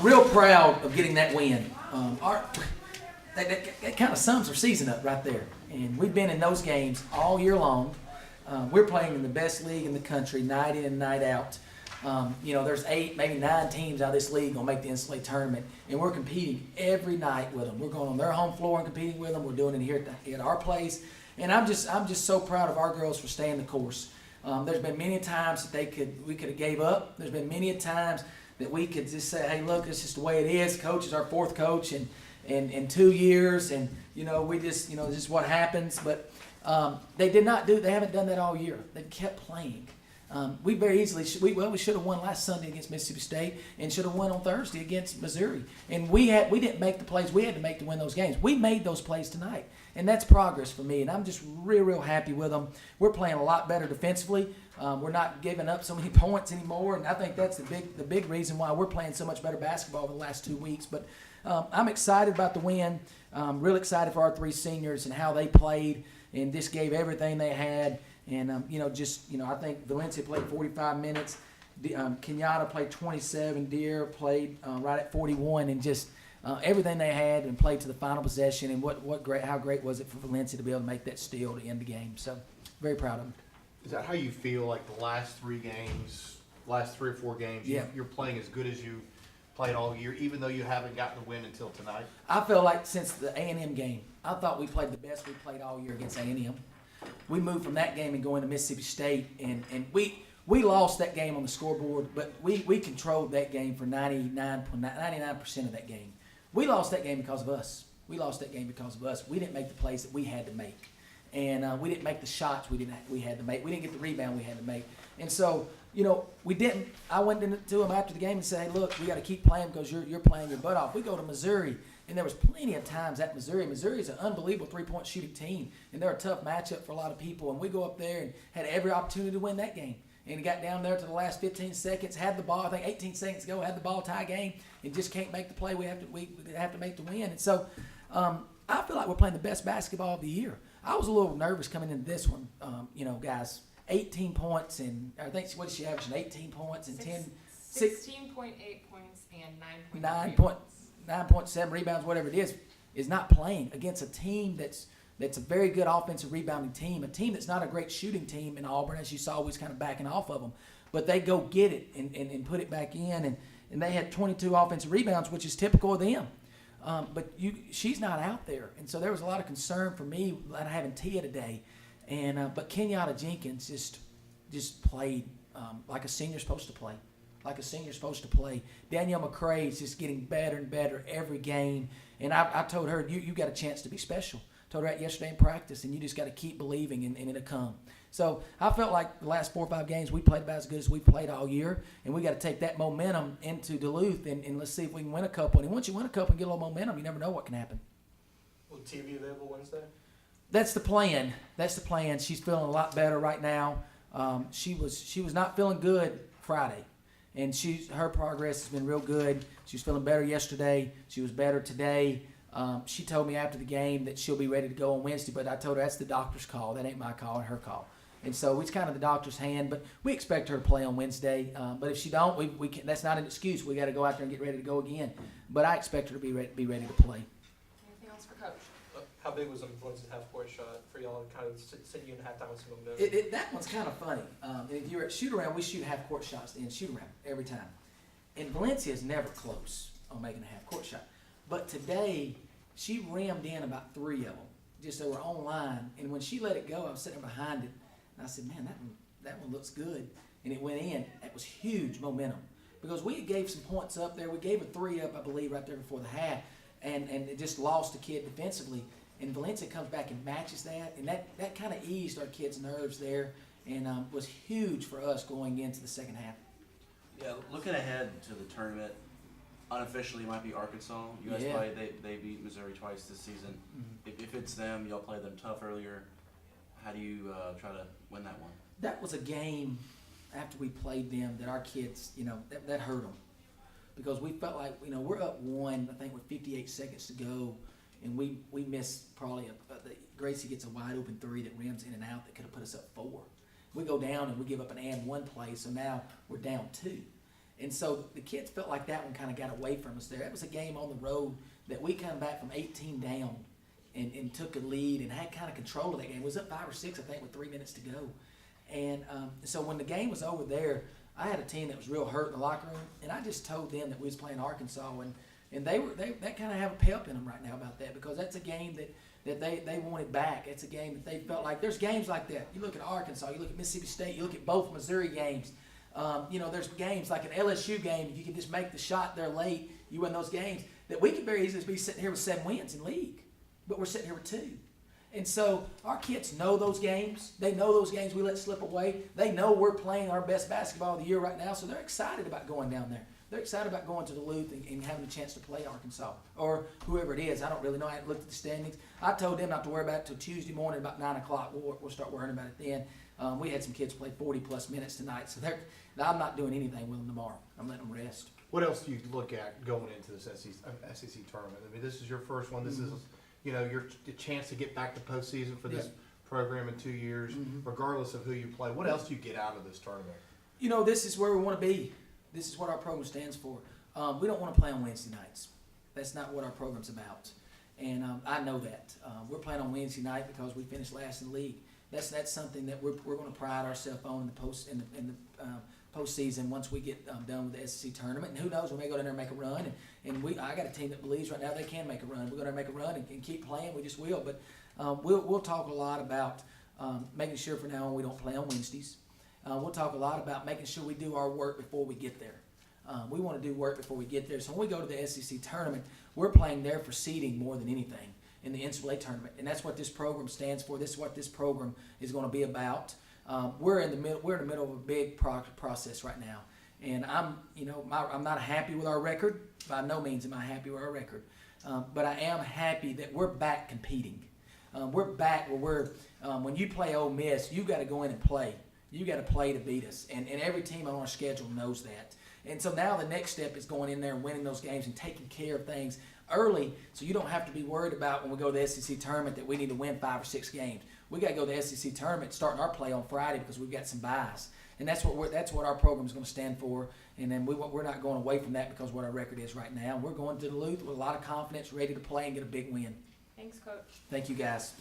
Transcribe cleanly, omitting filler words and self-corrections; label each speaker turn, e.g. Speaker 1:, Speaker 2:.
Speaker 1: Real proud of getting that win. That kind of sums our season up right there. And we've been in those games all year long. We're playing in the best league in the country, night in and night out. There's 8, maybe 9 teams out of this league gonna make the NCAA tournament, and we're competing every night with them. We're going on their home floor and competing with them. We're doing it here at our place, and I'm just so proud of our girls for staying the course. There's been many times that we could have gave up. There's been many times that we could just say, hey, look, it's just the way it is. Coach is our 4th coach in 2 years, and we just this is what happens. But they haven't done that all year. They've kept playing. We very easily we should have won last Sunday against Mississippi State and should have won on Thursday against Missouri. And we didn't make the plays we had to make to win those games. We made those plays tonight, and that's progress for me. And I'm just real happy with them. We're playing a lot better defensively. We're not giving up so many points anymore, and I think that's the big reason why we're playing so much better basketball over the last 2 weeks. But I'm excited about the win. Real excited for our 3 seniors and how they played and just gave everything they had. And, I think Valencia played 45 minutes. Kenyatta played 27. Deere played right at 41. And just everything they had and played to the final possession. And how great was it for Valencia to be able to make that steal to end the game. So, very proud of them.
Speaker 2: Is that how you feel like the last 3 or 4 games,
Speaker 1: yeah,
Speaker 2: you're playing as good as you played all year, even though you haven't gotten the win until tonight?
Speaker 1: I feel like since the A&M game, I thought we played the best we played all year against A&M. We moved from that game and going to Mississippi State, and we lost that game on the scoreboard, but we controlled that game for 99% of that game. We lost that game because of us. We didn't make the plays that we had to make, and we didn't make the shots we had to make. We didn't get the rebound we had to make, and so we didn't. I went to him after the game and said, "Hey, look, we got to keep playing because you're playing your butt off." We go to Missouri. And there was plenty of times at Missouri. Missouri is an unbelievable 3-point shooting team, and they're a tough matchup for a lot of people. And we go up there and had every opportunity to win that game. And got down there to the last 15 seconds, had the ball. I think 18 seconds ago, had the ball, tie game, and just can't make the play we have to make to win. And so I feel like we're playing the best basketball of the year. I was a little nervous coming into this one, guys. 18 points, and I think what did she average? 18 points and
Speaker 3: 16.8 points and
Speaker 1: 9.7 rebounds, whatever it is not playing against a team that's a very good offensive rebounding team, a team that's not a great shooting team in Auburn, as you saw, was kind of backing off of them. But they go get it and put it back in, and they had 22 offensive rebounds, which is typical of them. But she's not out there, and so there was a lot of concern for me not having Tia today. And but Kenyatta Jenkins just played like a senior's supposed to play. Danielle McCray is just getting better and better every game. And I told her, you got a chance to be special. Told her that yesterday in practice, and you just got to keep believing, and it'll come. So I felt like the last 4 or 5 games we played about as good as we played all year, and we got to take that momentum into Duluth, and let's see if we can win a couple. And once you win a couple and get a little momentum, you never know what can happen.
Speaker 4: Will TV available Wednesday?
Speaker 1: That's the plan. She's feeling a lot better right now. She was not feeling good Friday. And her progress has been real good. She was feeling better yesterday. She was better today. She told me after the game that she'll be ready to go on Wednesday, but I told her that's the doctor's call. That ain't my call and her call. And so it's kind of the doctor's hand, but we expect her to play on Wednesday. But if she don't, we can, that's not an excuse. We got to go out there and get ready to go again. But I expect her to be ready to play.
Speaker 3: Anything else for Coach?
Speaker 4: How big was the Valencia's half-court shot for y'all to kind of send you in halftime with single minute?
Speaker 1: That one's kind of funny. If you're at shoot-around, we shoot half-court shots in shoot-around every time. And Valencia is never close on making a half-court shot. But today, she rammed in about 3 of them. Just they were on line. And when she let it go, I was sitting there behind it. And I said, man, that one looks good. And it went in. That was huge momentum. Because we gave some points up there. We gave a 3 up, I believe, right there before the half. And it just lost the kid defensively. And Valencia comes back and matches that. And that kind of eased our kids' nerves there. And was huge for us going into the second half.
Speaker 5: Yeah, looking ahead to the tournament, unofficially it might be Arkansas. You guys play, they beat Missouri twice this season. Mm-hmm. If it's them, y'all played them tough earlier. How do you try to win that one?
Speaker 1: That was a game after we played them that our kids, that hurt them. Because we felt like, we're up 1, I think with 58 seconds to go, and we missed probably Gracie gets a wide open 3 that rims in and out that could have put us up 4. We go down and we give up an and 1 play, so now we're down 2. And so the kids felt like that one kind of got away from us there. It was a game on the road that we come back from 18 down and took a lead and had kind of control of that game. It was up 5 or 6, I think, with 3 minutes to go. And so when the game was over there, I had a team that was real hurt in the locker room, and I just told them that we was playing Arkansas, and they kind of have a pep in them right now about that, because that's a game that they wanted back. It's a game that they felt like, there's games like that. You look at Arkansas, you look at Mississippi State, you look at both Missouri games. There's games like an LSU game, if you can just make the shot there late, you win those games, that we could very easily be sitting here with 7 wins in league, but we're sitting here with 2. And so our kids know those games. They know those games we let slip away. They know we're playing our best basketball of the year right now, so they're excited about going down there. They're excited about going to Duluth and having a chance to play Arkansas or whoever it is. I don't really know. I haven't looked at the standings. I told them not to worry about it till Tuesday morning about 9 o'clock. We'll start worrying about it then. We had some kids play 40-plus minutes tonight, so I'm not doing anything with them tomorrow. I'm letting them rest.
Speaker 2: What else do you look at going into this SEC tournament? I mean, this is your first one. This is, your chance to get back to postseason for this program in 2 years, regardless of who you play. What else do you get out of this tournament?
Speaker 1: This is where we want to be. This is what our program stands for. We don't want to play on Wednesday nights. That's not what our program's about. And I know that. We're playing on Wednesday night because we finished last in the league. That's something that we're going to pride ourselves on in the postseason once we get done with the SEC tournament. And who knows, we may go down there and make a run. And I got a team that believes right now they can make a run. We're going to make a run and keep playing. We just will. But we'll talk a lot about making sure from now on we don't play on Wednesdays. We'll talk a lot about making sure we do our work before we get there. We want to do work before we get there. So when we go to the SEC tournament, we're playing there for seeding more than anything in the NCAA tournament. And that's what this program stands for. This is what this program is going to be about. We're in the middle of a big process right now. And I'm not happy with our record. By no means am I happy with our record. But I am happy that we're back competing. We're back where when you play Ole Miss, you got to go in and play. You got to play to beat us. And every team on our schedule knows that. And so now the next step is going in there and winning those games and taking care of things early, so you don't have to be worried about when we go to the SEC tournament that we need to win 5 or 6 games. We got to go to the SEC tournament starting our play on Friday because we've got some buys. And that's what our program is going to stand for. And then we're not going away from that because what our record is right now. We're going to Duluth with a lot of confidence, ready to play and get a big win.
Speaker 3: Thanks, Coach.
Speaker 1: Thank you, guys.